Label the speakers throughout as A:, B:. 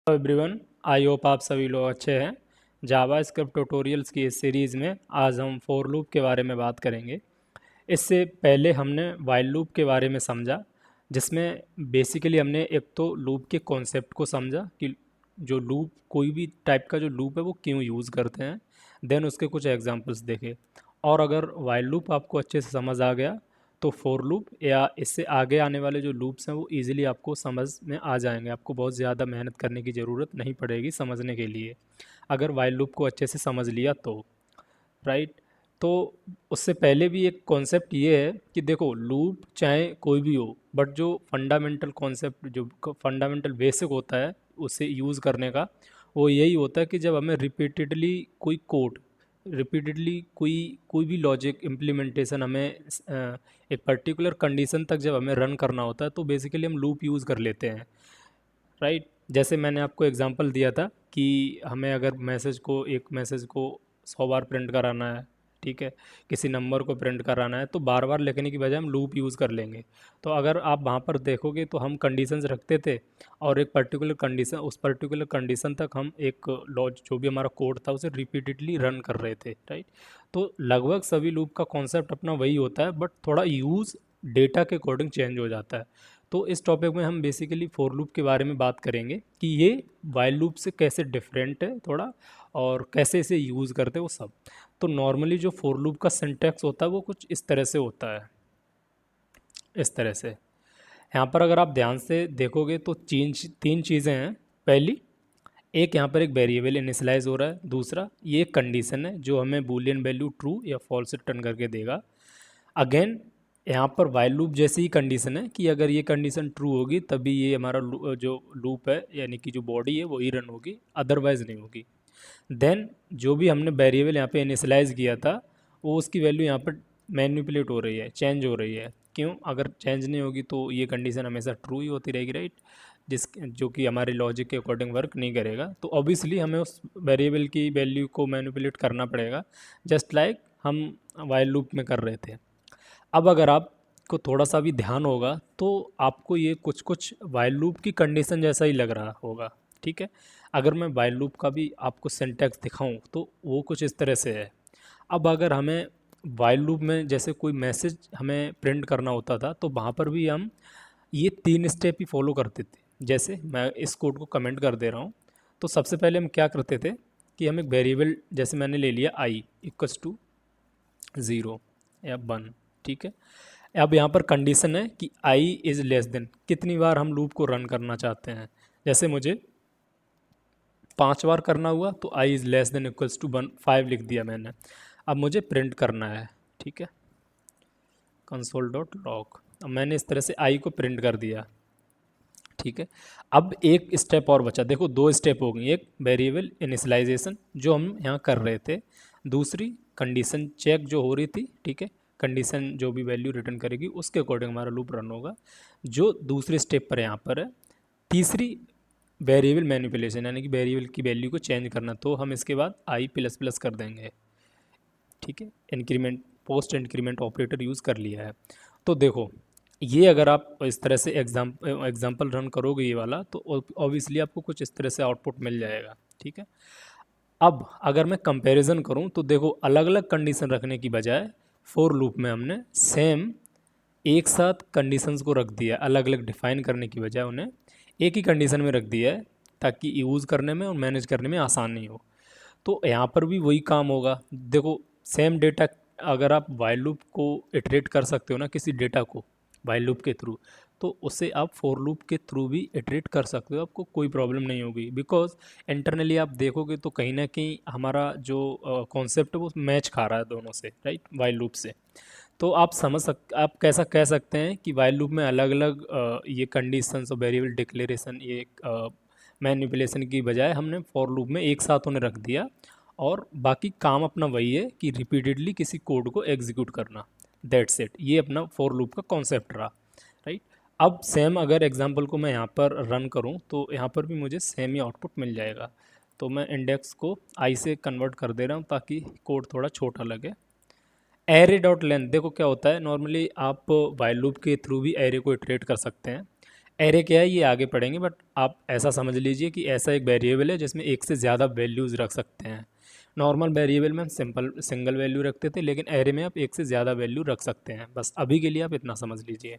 A: Everyone, I hope आप सभी लोग अच्छे हैं। जावा स्क्रिप्ट ट्यूटोरियल्स की इस सीरीज़ में आज हम फोर लूप के बारे में बात करेंगे। इससे पहले हमने वाइल लूप के बारे में समझा, जिसमें बेसिकली हमने एक तो लूप के कॉन्सेप्ट को समझा कि जो लूप कोई भी टाइप का जो लूप है वो क्यों यूज़ करते हैं। देन उसके कुछ एग्जांपल्स देखे। और अगर वाइल लूप आपको अच्छे से समझ आ गया तो फोर लूप या इससे आगे आने वाले जो लूप्स हैं वो इजीली आपको समझ में आ जाएंगे। आपको बहुत ज़्यादा मेहनत करने की ज़रूरत नहीं पड़ेगी समझने के लिए, अगर वाइल लूप को अच्छे से समझ लिया तो। राइट। तो उससे पहले भी एक कॉन्सेप्ट ये है कि देखो, लूप चाहे कोई भी हो, बट जो फंडामेंटल कॉन्सेप्ट, जो फंडामेंटल बेसिक होता है उसे यूज़ करने का, वो यही होता है कि जब हमें रिपीटेडली कोई कोड, रिपीटेडली कोई कोई भी लॉजिक इम्प्लीमेंटेशन हमें एक पर्टिकुलर कंडीशन तक जब हमें रन करना होता है तो बेसिकली हम लूप यूज़ कर लेते हैं। राइट। जैसे मैंने आपको एग्जांपल दिया था कि हमें अगर एक मैसेज को 100 बार प्रिंट कराना है, ठीक है, किसी नंबर को प्रिंट कराना है, तो बार बार लिखने की बजाय हम लूप यूज़ कर लेंगे। तो अगर आप वहाँ पर देखोगे तो हम कंडीशंस रखते थे और एक पर्टिकुलर कंडीशन, उस पर्टिकुलर कंडीशन तक हम एक लॉज जो भी हमारा कोड था उसे रिपीटेडली रन कर रहे थे। राइट। तो लगभग सभी लूप का कॉन्सेप्ट अपना वही होता है, बट थोड़ा यूज़ डेटा के अकॉर्डिंग चेंज हो जाता है। तो इस टॉपिक में हम बेसिकली फोर लूप के बारे में बात करेंगे कि ये वाइल लूप से कैसे डिफरेंट है थोड़ा, और कैसे इसे यूज़ करते हैं वो सब। तो नॉर्मली जो फोर लूप का सिंटैक्स होता है वो कुछ इस तरह से होता है, इस तरह से। यहाँ पर अगर आप ध्यान से देखोगे तो तीन चीज़ें हैं। पहली, एक यहाँ पर एक वेरिएबल इनिशियलाइज हो रहा है। दूसरा, ये एक कंडीशन है जो हमें बूलियन वैल्यू ट्रू या फॉल्स रिटर्न करके देगा। अगेन, यहाँ पर वाइल लूप जैसी ही कंडीशन है कि अगर ये कंडीशन ट्रू होगी तभी ये हमारा जो लूप है यानी कि जो बॉडी है वो ही रन होगी, अदरवाइज नहीं होगी। देन जो भी हमने वेरिएबल यहाँ पे इनिशियलाइज किया था वो उसकी वैल्यू यहाँ पर मैनिपुलेट हो रही है, चेंज हो रही है। क्यों? अगर चेंज नहीं होगी तो ये कंडीशन हमेशा ट्रू ही होती रहेगी। राइट। जो कि हमारे लॉजिक के अकॉर्डिंग वर्क नहीं करेगा, तो ऑब्वियसली हमें उस वेरिएबल की वैल्यू को मैनिपुलेट करना पड़ेगा, जस्ट लाइक हम वाइल लूप में कर रहे थे। अब अगर आपको थोड़ा सा भी ध्यान होगा तो आपको ये कुछ कुछ वाइल लूप की कंडीशन जैसा ही लग रहा होगा। ठीक है। अगर मैं वाइल लूप का भी आपको सिंटैक्स दिखाऊं तो वो कुछ इस तरह से है। अब अगर हमें वाइल लूप में जैसे कोई मैसेज हमें प्रिंट करना होता था तो वहाँ पर भी हम ये 3 स्टेप ही फॉलो करते थे। जैसे मैं इस कोड को कमेंट कर दे रहा हूँ, तो सबसे पहले हम क्या करते थे कि हम एक वेरिएबल, जैसे मैंने ले लिया आई इक्वल्स टू 0 या 1। ठीक है। अब यहाँ पर कंडीशन है कि आई इज़ लेस देन, कितनी बार हम लूप को रन करना चाहते हैं। जैसे मुझे 5 बार करना हुआ तो I is less than equals to 5 लिख दिया मैंने। अब मुझे प्रिंट करना है। ठीक है। कंसोल डॉट लॉग, अब मैंने इस तरह से आई को प्रिंट कर दिया। ठीक है। अब एक स्टेप और बचा। देखो, 2 स्टेप हो गई। एक वेरिएबल इनिशियलाइजेशन जो हम यहाँ कर रहे थे, दूसरी कंडीशन चेक जो हो रही थी। ठीक है। कंडीशन जो भी वैल्यू रिटर्न करेगी उसके अकॉर्डिंग हमारा लूप रन होगा, जो दूसरे स्टेप पर यहाँ पर है। तीसरी, वेरिएबल मैनिपुलेशन, यानी कि वेरिएबल की वैल्यू को चेंज करना, तो हम इसके बाद आई प्लस प्लस कर देंगे। ठीक है। Increment, post increment operator use कर लिया है। तो देखो, ये अगर आप इस तरह से एग्जाम्पल रन करोगे ये वाला, तो ऑब्वियसली आपको कुछ इस तरह से आउटपुट मिल जाएगा। ठीक है। अब अगर मैं कंपैरिजन करूं तो देखो, अलग अलग कंडीशन रखने की बजाय फोर लूप में हमने सेम एक साथ कंडीशंस को रख दिया। अलग अलग डिफाइन करने की बजाय उन्हें एक ही कंडीशन में रख दिया है, ताकि यूज़ करने में और मैनेज करने में आसानी हो। तो यहाँ पर भी वही काम होगा। देखो, सेम डेटा, अगर आप वाइल लूप को इटरेट कर सकते हो ना किसी डेटा को वाइल लूप के थ्रू, तो उसे आप फोर लूप के थ्रू भी इटरेट कर सकते हो, आपको कोई प्रॉब्लम नहीं होगी। बिकॉज इंटरनली आप देखोगे तो कहीं ना कहीं हमारा जो कॉन्सेप्ट है वो मैच खा रहा है दोनों से। राइट, वाइल लूप से। तो आप कैसा कह सकते हैं कि वाइल लूप में अलग अलग ये कंडीशंस और वेरिएबल डिक्लेरेशन, ये मैनिपुलेशन की बजाय हमने फॉर लूप में एक साथ उन्हें रख दिया, और बाकी काम अपना वही है कि रिपीटेडली किसी कोड को एग्जीक्यूट करना। दैट्स इट, ये अपना फॉर लूप का कॉन्सेप्ट रहा। राइट। अब सेम अगर एग्जांपल को मैं यहाँ पर रन करूँ तो यहाँ पर भी मुझे सेम ही आउटपुट मिल जाएगा। तो मैं इंडेक्स को आई से कन्वर्ट कर दे रहा हूँ ताकि कोड थोड़ा छोटा लगे। एरे डॉट लेंथ, देखो क्या होता है, नॉर्मली आप वाइल लूप के थ्रू भी एरे को इटरेट कर सकते हैं। एरे क्या है ये आगे पढ़ेंगे, बट आप ऐसा समझ लीजिए कि ऐसा एक वेरिएबल है जिसमें एक से ज़्यादा वैल्यूज़ रख सकते हैं। नॉर्मल वेरिएबल में हम सिंपल सिंगल वैल्यू रखते थे, लेकिन एरे में आप एक से ज़्यादा वैल्यू रख सकते हैं। बस अभी के लिए आप इतना समझ लीजिए।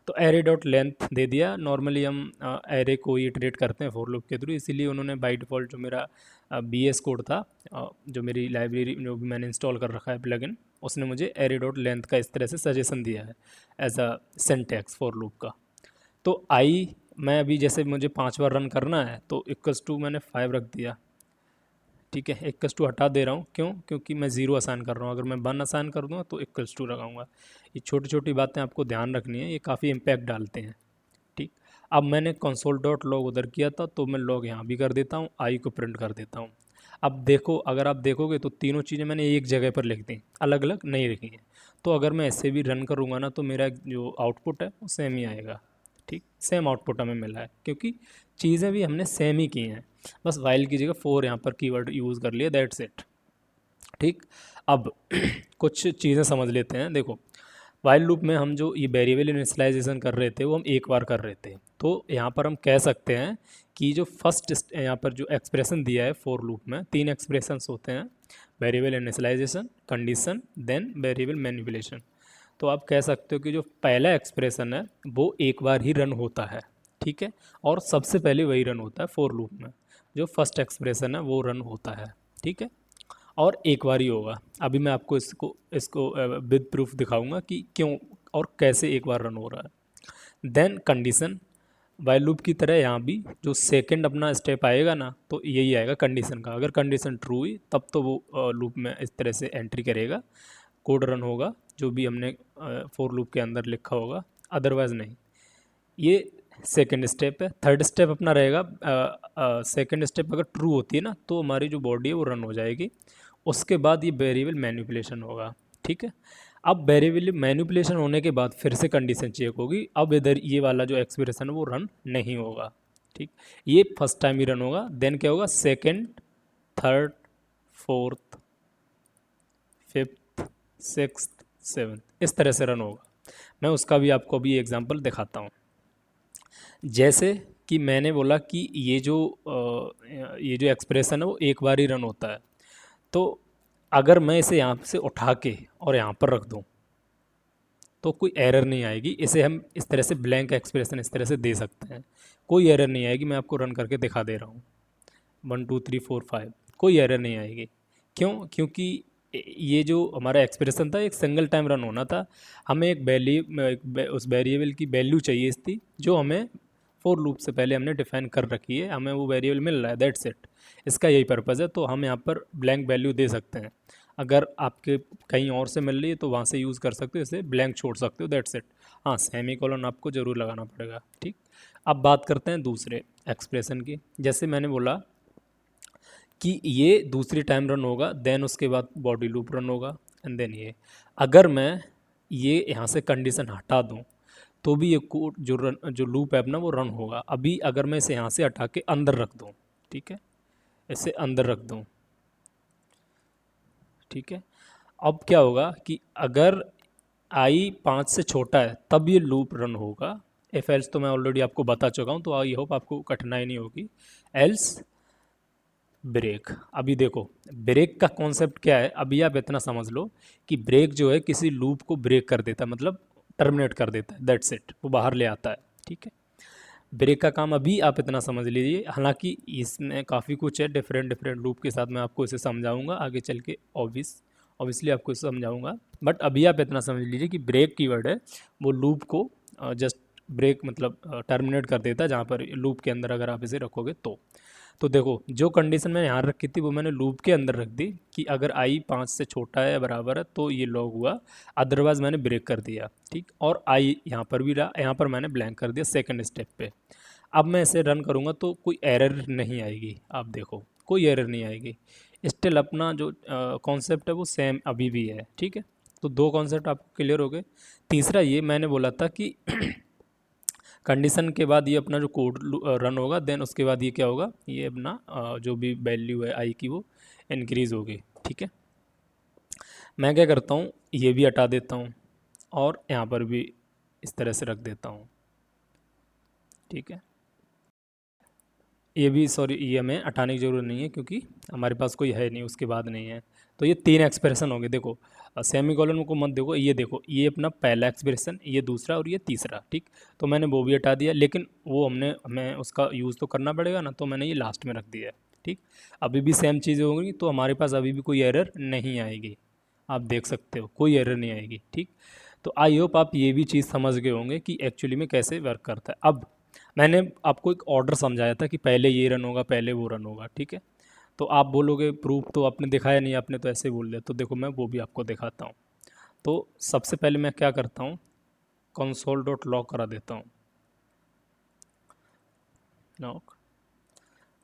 A: तो एरे डॉट लेंथ दे दिया। नॉर्मली हम एरे को इटरेट करते हैं फॉर लूप के थ्रू, इसीलिए उन्होंने बाय डिफ़ॉल्ट जो मेरा बीएस कोड था, जो मेरी लाइब्रेरी जो भी मैंने इंस्टॉल कर रखा है प्लगइन, उसने मुझे एरे डॉट लेंथ का इस तरह से सजेशन दिया है as a syntax for loop का। तो आई मैं अभी जैसे मुझे 5 बार रन करना है तो इक्वल्स टू मैंने 5 रख दिया, ठीक है। इक्वल्स टू हटा दे रहा हूँ, क्यों? क्योंकि मैं ज़ीरो असाइन कर रहा हूँ। अगर मैं 1 असाइन कर दूँगा तो इक्वल्स टू लगाऊंगा। ये छोटी छोटी बातें आपको ध्यान रखनी है, ये काफ़ी इम्पैक्ट डालते हैं, ठीक। अब मैंने कंसोल डॉट लॉग उधर किया था, तो मैं लॉग यहाँ भी कर देता हूँ, आई को प्रिंट कर देता हूँ। अब देखो, अगर आप देखोगे तो तीनों चीज़ें मैंने एक जगह पर लिख दी, अलग अलग नहीं लिखी हैं। तो अगर मैं ऐसे भी रन करूँगा ना, तो मेरा जो आउटपुट है वो सेम ही आएगा, ठीक। सेम आउटपुट हमें मिला है, क्योंकि चीज़ें भी हमने सेम ही की हैं। बस वाइल की जगह फोर यहाँ पर कीवर्ड यूज़ कर लिया, दैट्स इट, ठीक। अब कुछ चीज़ें समझ लेते हैं। देखो, वाइल लूप में हम जो ये वेरिएबल इनिशियलाइजेशन कर रहे थे वो हम एक बार कर रहे थे। तो यहाँ पर हम कह सकते हैं कि जो फर्स्ट यहाँ पर जो एक्सप्रेशन दिया है फॉर लूप में, तीन एक्सप्रेशंस होते हैं: variable initialization, condition, then variable manipulation. तो आप कह सकते हो कि जो पहला एक्सप्रेशन है वो एक बार ही रन होता है, ठीक है। और सबसे पहले वही रन होता है फॉर लूप में, जो फर्स्ट एक्सप्रेशन है वो रन होता है, ठीक है। और एक बार ही होगा। अभी मैं आपको इसको इसको विद प्रूफ दिखाऊंगा कि क्यों और कैसे एक बार रन हो रहा है। देन कंडीशन, वाइल लूप की तरह यहाँ भी जो सेकंड अपना स्टेप आएगा ना, तो यही आएगा कंडीशन का। अगर कंडीशन ट्रू हुई तब तो वो लूप में इस तरह से एंट्री करेगा, कोड रन होगा जो भी हमने फॉर लूप के अंदर लिखा होगा, अदरवाइज नहीं। ये सेकंड स्टेप है। थर्ड स्टेप अपना रहेगा, सेकंड स्टेप अगर ट्रू होती है ना तो हमारी जो बॉडी है वो रन हो जाएगी। उसके बाद ये वेरिएबल मैनिपुलेशन होगा, ठीक है। अब वेरिएबल मैनिपुलेशन होने के बाद फिर से कंडीशन चेक होगी। अब इधर ये वाला जो एक्सप्रेशन है वो रन नहीं होगा, ठीक। ये फर्स्ट टाइम ही रन होगा। देन क्या होगा? Second, third, fourth, fifth, sixth, seventh, इस तरह से रन होगा। मैं उसका भी आपको अभी एग्जांपल दिखाता हूँ। जैसे कि मैंने बोला कि ये जो एक्सप्रेशन है वो एक बार ही रन होता है। तो अगर मैं इसे यहाँ से उठा के और यहाँ पर रख दूँ तो कोई एरर नहीं आएगी। इसे हम इस तरह से ब्लैंक एक्सप्रेशन इस तरह से दे सकते हैं, कोई एरर नहीं आएगी। मैं आपको रन करके दिखा दे रहा हूँ, 1 2 3 4 5, कोई एरर नहीं आएगी। क्यों? क्योंकि ये जो हमारा एक्सप्रेशन था एक सिंगल टाइम रन होना था। हमें एक वैल्यू, उस वेरिएबल की वैल्यू चाहिए थी जो हमें फॉर लूप से पहले हमने डिफाइन कर रखी है। हमें वो वेरिएबल मिल रहा है, दैट्स इट। इसका यही पर्पज़ है। तो हम यहाँ पर ब्लैंक वैल्यू दे सकते हैं। अगर आपके कहीं और से मिल रही है तो वहाँ से यूज़ कर सकते हो, इसे ब्लैंक छोड़ सकते हो, दैट्स इट। हाँ, सेमी कॉलन आपको ज़रूर लगाना पड़ेगा, ठीक। अब बात करते हैं दूसरे एक्सप्रेशन की। जैसे मैंने बोला कि ये दूसरी टाइम रन होगा, देन उसके बाद बॉडी लूप रन होगा, एंड देन ये। अगर मैं ये यहाँ से कंडीशन हटा दूँ तो भी ये कोड जो लूप है अपना वो रन होगा। अभी अगर मैं इसे यहाँ से हटा के अंदर रख दूँ, ठीक है, इसे अंदर रख दूँ, ठीक है। अब क्या होगा कि अगर आई 5 से छोटा है तब ये लूप रन होगा। इफ एल्स तो मैं ऑलरेडी आपको बता चुका हूँ, तो आई होप आपको कठिनाई नहीं होगी। Else break. अभी देखो, ब्रेक का कॉन्सेप्ट क्या है, अभी आप इतना समझ लो कि ब्रेक जो है किसी लूप को ब्रेक कर देता है, मतलब टर्मिनेट कर देता है, दैट्स इट, वो बाहर ले आता है, ठीक है। ब्रेक का काम अभी आप इतना समझ लीजिए। हालांकि इसमें काफ़ी कुछ है, डिफरेंट डिफरेंट लूप के साथ मैं आपको इसे समझाऊंगा आगे चल के, ऑब्वियसली आपको इसे समझाऊंगा। बट अभी आप इतना समझ लीजिए कि ब्रेक कीवर्ड है वो लूप को जस्ट ब्रेक मतलब टर्मिनेट कर देता है, जहाँ पर लूप के अंदर अगर आप इसे रखोगे तो देखो, जो कंडीशन मैंने यहाँ रखी थी वो मैंने लूप के अंदर रख दी कि अगर आई 5 से छोटा है या बराबर है तो ये लॉग हुआ, अदरवाइज मैंने ब्रेक कर दिया, ठीक। और आई यहाँ पर भी रहा, यहाँ पर मैंने ब्लैंक कर दिया सेकंड स्टेप पे। अब मैं इसे रन करूँगा तो कोई एरर नहीं आएगी। आप देखो, कोई एरर नहीं आएगी। स्टिल अपना जो कॉन्सेप्ट है वो सेम अभी भी है, ठीक है। तो दो कॉन्सेप्ट आपको क्लियर हो गए। तीसरा ये मैंने बोला था कि कंडीशन के बाद ये अपना जो कोड रन होगा, देन उसके बाद ये क्या होगा, ये अपना जो भी वैल्यू है आई की वो इंक्रीज़ होगी, ठीक है। मैं क्या करता हूँ, ये भी हटा देता हूँ और यहाँ पर भी इस तरह से रख देता हूँ, ठीक है। ये भी सॉरी, ये हमें हटाने की ज़रूरत नहीं है क्योंकि हमारे पास कोई है नहीं, उसके बाद नहीं है। तो ये 3 एक्सप्रेशन हो गए। देखो सेमीकोलन को मत देखो, ये देखो, ये अपना पहला एक्सप्रेशन, ये दूसरा और ये तीसरा, ठीक। तो मैंने वो भी हटा दिया, लेकिन वो हमें उसका यूज़ तो करना पड़ेगा ना, तो मैंने ये लास्ट में रख दिया है, ठीक। अभी भी सेम चीज़ें होंगी, तो हमारे पास अभी भी कोई एरर नहीं आएगी। आप देख सकते हो कोई एरर नहीं आएगी, ठीक। तो आई होप आप ये भी चीज़ समझ गए होंगे कि एक्चुअली में कैसे वर्क करता है। अब मैंने आपको एक ऑर्डर समझाया था कि पहले ये रन होगा, पहले वो रन होगा, ठीक है। तो आप बोलोगे प्रूफ तो आपने दिखाया नहीं, आपने तो ऐसे ही बोल दिया। तो देखो मैं वो भी आपको दिखाता हूँ। तो सबसे पहले मैं क्या करता हूँ, कंसोल डॉट लॉग करा देता हूँ, लॉग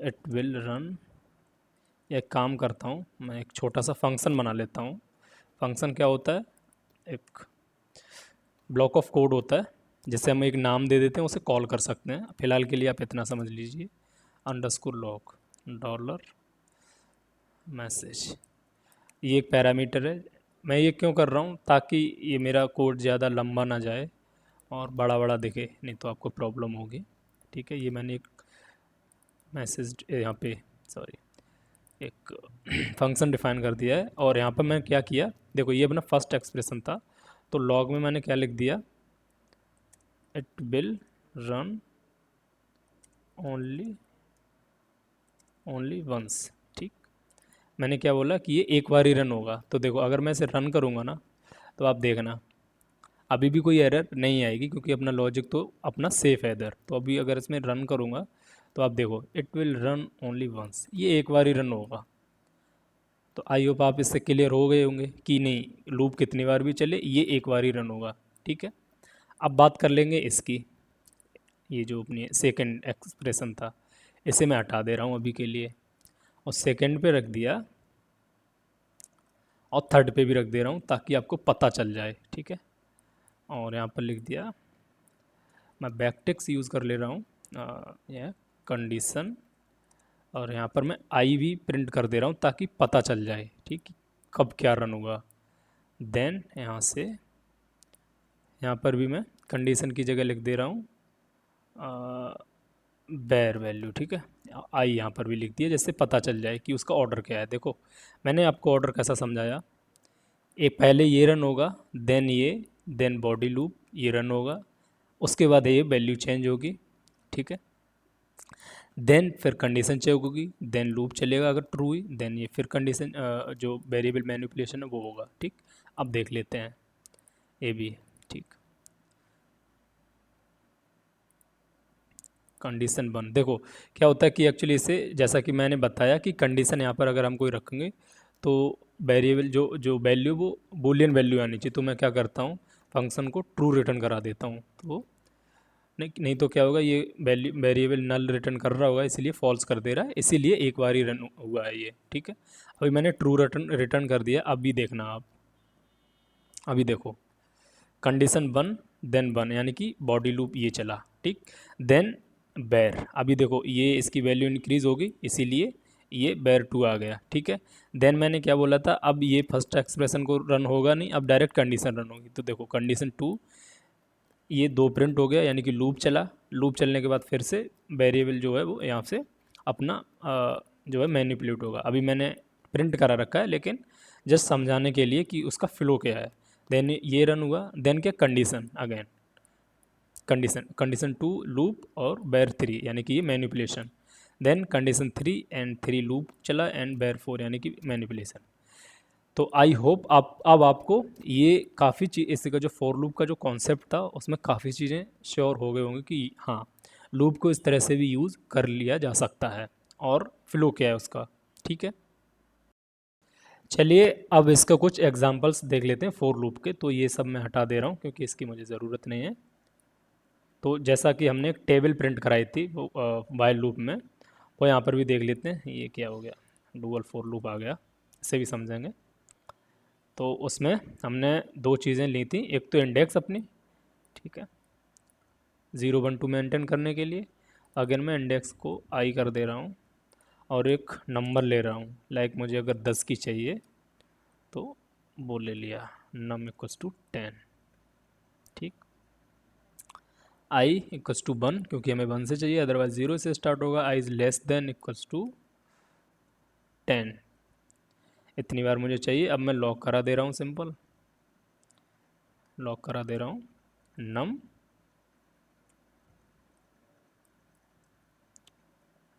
A: इट विल रन। एक काम करता हूँ, मैं एक छोटा सा फंक्शन बना लेता हूँ। फंक्शन क्या होता है, एक ब्लॉक ऑफ कोड होता है जिसे हम एक नाम दे देते हैं, उसे कॉल कर सकते हैं। फिलहाल के लिए आप इतना समझ लीजिए, अंडरस्कोर लॉग डॉलर मैसेज, ये एक पैरामीटर है। मैं ये क्यों कर रहा हूँ, ताकि ये मेरा कोड ज़्यादा लंबा ना जाए और बड़ा बड़ा दिखे, नहीं तो आपको प्रॉब्लम होगी, ठीक है। ये मैंने एक मैसेज यहाँ पे सॉरी एक फंक्शन डिफाइन कर दिया है। और यहाँ पर मैं क्या किया, देखो ये अपना फर्स्ट एक्सप्रेशन था, तो लॉग में मैंने क्या लिख दिया, it will run only only once, ठीक। मैंने क्या बोला कि ये एक बार ही रन होगा। तो देखो अगर मैं इसे रन करूँगा ना, तो आप देखना अभी भी कोई एरर नहीं आएगी, क्योंकि अपना लॉजिक तो अपना सेफ है इधर। तो अभी अगर इसमें रन करूँगा, तो आप देखो it will run only once, ये एक बार ही रन होगा। तो आई होप आप इससे क्लियर हो गए होंगे कि नहीं, लूप कितनी बार भी चले, ये एक बार ही रन होगा, ठीक है। अब बात कर लेंगे इसकी, ये जो अपनी सेकंड एक्सप्रेशन था, इसे मैं हटा दे रहा हूँ अभी के लिए, और सेकंड पे रख दिया, और थर्ड पे भी रख दे रहा हूँ ताकि आपको पता चल जाए, ठीक है। और यहाँ पर लिख दिया, मैं बैकटिक्स यूज़ कर ले रहा हूँ, यह कंडीशन, और यहाँ पर मैं आई भी प्रिंट कर दे रहा हूँ ताकि पता चल जाए, ठीक, कब क्या रन होगा। देन यहाँ से यहाँ पर भी मैं कंडीशन की जगह लिख दे रहा हूँ बेर वैल्यू, ठीक है। आई यहाँ पर भी लिख दिया, जिससे पता चल जाए कि उसका ऑर्डर क्या है। देखो मैंने आपको ऑर्डर कैसा समझाया, एक पहले ये रन होगा, देन ये, देन बॉडी लूप ये रन होगा, उसके बाद ये वैल्यू चेंज होगी, ठीक है। देन फिर कंडीशन चेक होगी, देन लूप चलेगा, अगर ट्रू हुई देन ये फिर कंडीशन जो वेरिएबल मैनिपुलेशन है वो होगा, ठीक। अब देख लेते हैं ये भी, ठीक। कंडीशन वन, देखो क्या होता है कि एक्चुअली इसे, जैसा कि मैंने बताया कि कंडीशन यहाँ पर अगर हम कोई रखेंगे, तो वेरिएबल जो जो वैल्यू वो बूलियन वैल्यू आनी चाहिए। तो मैं क्या करता हूँ, फंक्शन को ट्रू रिटर्न करा देता हूँ। तो नहीं तो क्या होगा, ये वैल्यू वेरिएबल नल रिटर्न कर रहा होगा, इसलिए फॉल्स कर दे रहा है, इसीलिए एक बार ही रन हुआ है ये, ठीक है। अभी मैंने ट्रू रिटर्न रिटर्न कर दिया। अभी देखना आप, अभी देखो कंडीशन वन देन वन, यानी कि बॉडी लूप ये चला, ठीक। देन बैर, अभी देखो ये इसकी वैल्यू इंक्रीज होगी, इसीलिए ये बैर टू आ गया, ठीक है। देन मैंने क्या बोला था, अब ये फर्स्ट एक्सप्रेशन को रन होगा नहीं, अब डायरेक्ट कंडीशन रन होगी। तो देखो कंडीशन टू, ये दो प्रिंट हो गया, यानी कि लूप चला, लूप चलने के बाद फिर से वेरिएबल जो है वो यहाँ से अपना जो है मैनिपुलेट होगा। अभी मैंने प्रिंट करा रखा है, लेकिन जस्ट समझाने के लिए कि उसका फ्लो क्या है। देन ये रन हुआ, देन क्या condition again, condition two loop और बैर थ्री, यानी कि ये manipulation. Then condition three and three loop चला, एंड बैर फोर, यानी कि मैनिपुलेशन। तो आई होप आप अब आपको ये काफ़ी चीज़, इसका जो फॉर लूप का जो कॉन्सेप्ट था उसमें काफ़ी चीज़ें श्योर हो गए होंगे कि हाँ, लूप को इस तरह से भी यूज़ कर लिया जा सकता है, और फ्लो क्या है उसका, ठीक है। चलिए अब इसका कुछ एग्जांपल्स देख लेते हैं फॉर लूप के। तो ये सब मैं हटा दे रहा हूँ क्योंकि इसकी मुझे ज़रूरत नहीं है। तो जैसा कि हमने एक टेबल प्रिंट कराई थी वो वाइल लूप में, वो यहाँ पर भी देख लेते हैं। ये क्या हो गया, डुअल फॉर लूप आ गया, इसे भी समझेंगे। तो उसमें हमने दो चीज़ें ली थी, एक तो इंडेक्स अपनी, ठीक है, 0 1 2 मेंटेन करने के लिए। अगर मैं इंडेक्स को आई कर दे रहा हूँ, और एक नंबर ले रहा हूँ, लाइक मुझे अगर 10 की चाहिए तो वो ले लिया num = 10, ठीक। आई इक्वल्स टू 1, क्योंकि हमें 1 से चाहिए, अदरवाइज 0 से स्टार्ट होगा। I is less than equals to 10, इतनी बार मुझे चाहिए। अब मैं लॉक करा दे रहा हूँ, सिंपल लॉक करा दे रहा हूँ।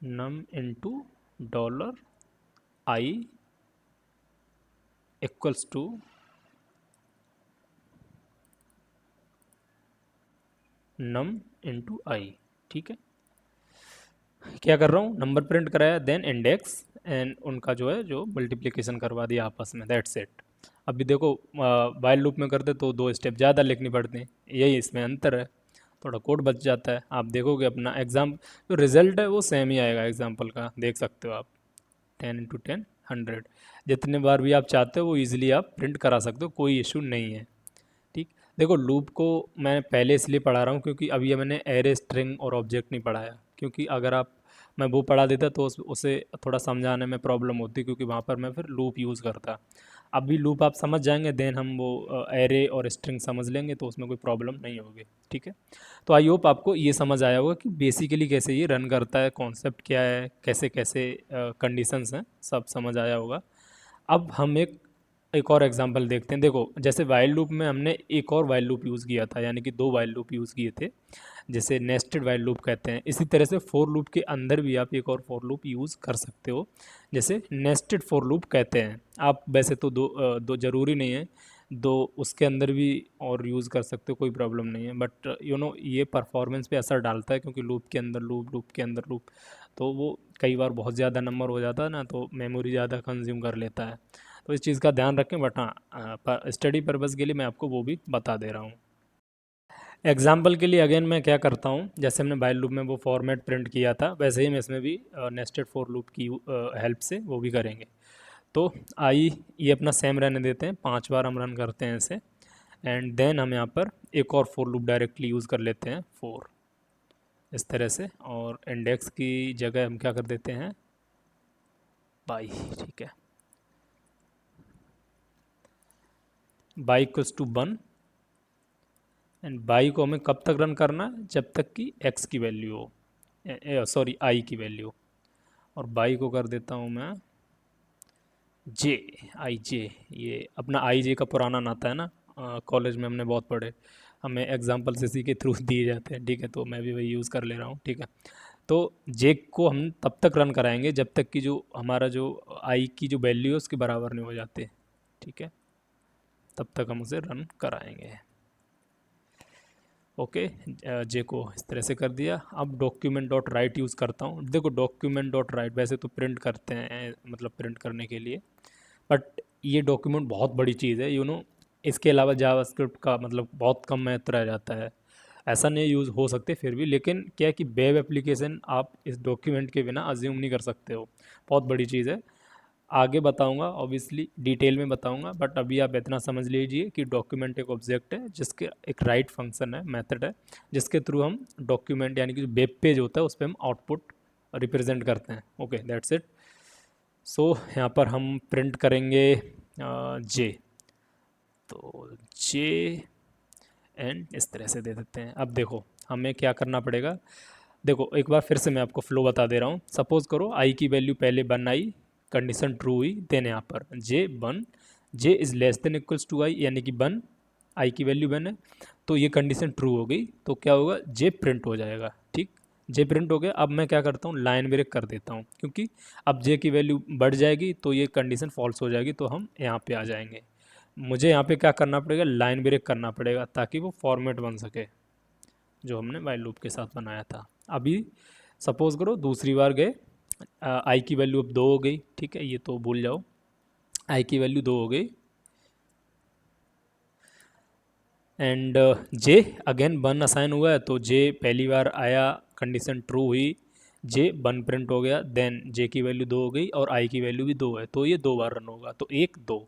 A: Num into dollar I equals to num into I. ठीक है, क्या कर रहा हूँ, नंबर प्रिंट कराया, देन इंडेक्स एंड उनका जो है जो मल्टीप्लिकेशन करवा दिया आपस में, दैट्स इट। अभी देखो वाइल लूप में करते तो 2 स्टेप ज़्यादा लिखनी पड़ती हैं, यही इसमें अंतर है, थोड़ा कोड बच जाता है। आप देखोगे अपना एग्ज़ाम जो रिज़ल्ट है वो सेम ही आएगा एग्जाम्पल का, देख सकते हो आप। 10 इंटू 10 100, जितने बार भी आप चाहते हो वो ईजिली आप प्रिंट करा सकते हो, कोई इशू नहीं है। ठीक, देखो लूप को मैं पहले इसलिए पढ़ा रहा हूँ क्योंकि अभी मैंने एरे, स्ट्रिंग और ऑब्जेक्ट नहीं पढ़ाया, क्योंकि अगर आप मैं वो पढ़ा देता तो उसे थोड़ा समझाने में प्रॉब्लम होती, क्योंकि वहाँ पर मैं फिर लूप यूज़ करता। अभी लूप आप समझ जाएंगे, देन हम वो एरे और स्ट्रिंग समझ लेंगे, तो उसमें कोई प्रॉब्लम नहीं होगी। ठीक है, तो आई होप आपको ये समझ आया होगा कि बेसिकली कैसे ये रन करता है, कॉन्सेप्ट क्या है, कैसे कैसे कंडीशंस हैं, सब समझ आया होगा। अब हम एक और एग्जांपल देखते हैं। देखो जैसे वाइल लूप में हमने एक और वाइल लूप यूज़ किया था, यानी कि 2 वाइल लूप यूज़ किए थे, जैसे नेस्टेड वाइल लूप कहते हैं। इसी तरह से फॉर लूप के अंदर भी आप एक और फॉर लूप यूज़ कर सकते हो, जैसे नेस्टेड फॉर लूप कहते हैं। आप वैसे तो दो ज़रूरी नहीं है, दो उसके अंदर भी और यूज़ कर सकते हो, कोई प्रॉब्लम नहीं है, बट ये परफॉर्मेंस पे असर डालता है, क्योंकि लूप के अंदर लूप, लूप के अंदर लूप, तो वो कई बार बहुत ज़्यादा नंबर हो जाता है ना, तो मेमोरी ज़्यादा कंज्यूम कर लेता है। तो इस चीज़ का ध्यान रखें, बट हाँ स्टडी पर्पज़ के लिए मैं आपको वो भी बता दे रहा हूँ। एग्जाम्पल के लिए अगेन मैं क्या करता हूँ, जैसे हमने वाइल लूप में वो फॉर्मेट प्रिंट किया था, वैसे ही हम इसमें भी नेस्टेड फॉर लूप की हेल्प से वो भी करेंगे। तो आई ये अपना सेम रहने देते हैं, 5 बार हम रन करते हैं इसे, एंड देन हम यहाँ पर एक और फॉर लूप डायरेक्टली यूज़ कर लेते हैं, 4, इस तरह से, और इंडेक्स की जगह हम क्या कर देते हैं, बाई। ठीक है, बाई इक्वल्स टू 1, एंड बाई को हमें कब तक रन करना है, जब तक कि एक्स की वैल्यू हो, सॉरी आई की वैल्यू, और बाई को कर देता हूँ मैं जे, आई जे। ये अपना आई जे का पुराना नाता है ना, कॉलेज में हमने बहुत पढ़े, हमें एग्जाम्पल्स इसी के थ्रू दिए जाते हैं। ठीक है, तो मैं भी वही यूज़ कर ले रहा हूँ। ठीक है, तो जे को हम तब तक रन कराएंगे जब तक कि जो हमारा जो आई की जो वैल्यू है उसके बराबर नहीं हो जाते। ठीक है, तब तक हम उसे रन कराएंगे। ओके, जे को इस तरह से कर दिया। अब डॉक्यूमेंट डॉट राइट यूज़ करता हूँ। देखो डॉक्यूमेंट डॉट राइट वैसे तो प्रिंट करते हैं, मतलब प्रिंट करने के लिए, बट ये डॉक्यूमेंट बहुत बड़ी चीज़ है, इसके अलावा जावास्क्रिप्ट का मतलब बहुत कम महत्व रह जाता है। ऐसा नहीं यूज़ हो सकते फिर भी, लेकिन क्या है कि वेब एप्लीकेशन आप इस डॉक्यूमेंट के बिना अज्यूम नहीं कर सकते हो, बहुत बड़ी चीज़ है। आगे बताऊंगा, ऑब्वियसली डिटेल में बताऊंगा, बट अभी आप इतना समझ लीजिए कि डॉक्यूमेंट एक ऑब्जेक्ट है जिसके एक राइट फंक्शन है, मेथड है, जिसके थ्रू हम डॉक्यूमेंट यानी कि जो वेब पेज होता है उस पर हम आउटपुट रिप्रेजेंट करते हैं। Okay, that's it. सो यहाँ पर हम प्रिंट करेंगे जे, तो जे एंड इस तरह से दे देते हैं। अब देखो हमें क्या करना पड़ेगा, देखो एक बार फिर से मैं आपको फ्लो बता दे रहा हूँ। सपोज़ करो आई की वैल्यू पहले 1 आई, कंडीशन ट्रू हुई, देन यहाँ पर J 1, J is less than equals to I, यानी कि 1, आई की वैल्यू 1 है, तो ये कंडीशन ट्रू हो गई, तो क्या होगा, जे प्रिंट हो जाएगा। ठीक, जे प्रिंट हो गया। अब मैं क्या करता हूँ, लाइन ब्रेक कर देता हूँ, क्योंकि अब जे की वैल्यू बढ़ जाएगी तो ये कंडीशन फॉल्स हो जाएगी, तो हम यहाँ पे आ जाएंगे। मुझे यहाँ पे क्या करना पड़ेगा, लाइन ब्रेक करना पड़ेगा, ताकि वो फॉर्मेट बन सके जो हमने वाइल लूप के साथ बनाया था। अभी सपोज़ करो दूसरी बार गए, आई की वैल्यू अब 2 हो गई। ठीक है, ये तो भूल जाओ, आई की वैल्यू 2 हो गई, एंड जे अगेन 1 असाइन हुआ है, तो जे पहली बार आया, कंडीशन ट्रू हुई, जे 1 प्रिंट हो गया, देन जे की वैल्यू 2 हो गई और आई की वैल्यू भी 2 है, तो ये 2 बार रन होगा, तो 1 2।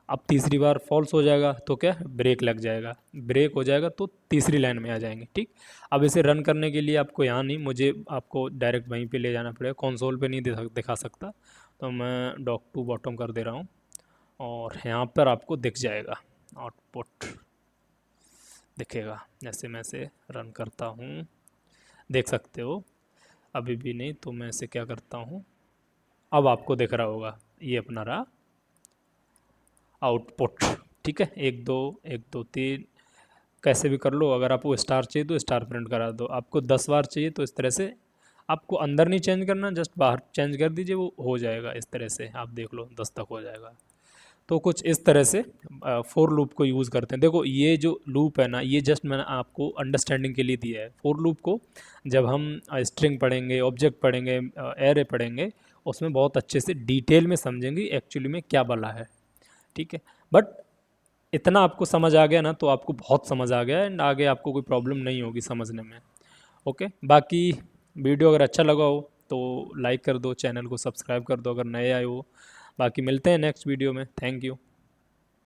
A: अब तीसरी बार फॉल्स हो जाएगा तो क्या, ब्रेक लग जाएगा, ब्रेक हो जाएगा तो तीसरी लाइन में आ जाएंगे। ठीक, अब इसे रन करने के लिए आपको यहाँ नहीं, मुझे आपको डायरेक्ट वहीं पे ले जाना पड़ेगा, कंसोल पे नहीं दिखा सकता, तो मैं डॉक टू बॉटम कर दे रहा हूँ और यहाँ पर आपको दिख जाएगा आउटपुट। दिखेगा। जैसे मैं इसे रन करता हूँ, देख सकते हो। अभी भी नहीं तो मैं इसे क्या करता हूँ, अब आपको दिख रहा होगा, ये अपना रहा आउटपुट। ठीक है, एक दो, एक दो तीन, कैसे भी कर लो। अगर आपको स्टार चाहिए तो स्टार प्रिंट करा दो, आपको 10 बार चाहिए तो इस तरह से। आपको अंदर नहीं चेंज करना, जस्ट बाहर चेंज कर दीजिए, वो हो जाएगा इस तरह से। आप देख लो 10 तक हो जाएगा। तो कुछ इस तरह से फोर लूप को यूज़ करते हैं। देखो ये जो लूप है ना, ये जस्ट मैंने आपको अंडरस्टैंडिंग के लिए दिया है। फोर लूप को जब हम स्ट्रिंग पढ़ेंगे, ऑब्जेक्ट पढ़ेंगे, एरे पढ़ेंगे, उसमें बहुत अच्छे से डिटेल में समझेंगे एक्चुअली में क्या बला है। ठीक है, बट इतना आपको समझ आ गया ना, तो आपको बहुत समझ आ गया एंड आगे आपको कोई प्रॉब्लम नहीं होगी समझने में। ओके, बाकी वीडियो अगर अच्छा लगा हो तो लाइक कर दो, चैनल को सब्सक्राइब कर दो अगर नए आए हो। बाकी मिलते हैं नेक्स्ट वीडियो में। Thank you.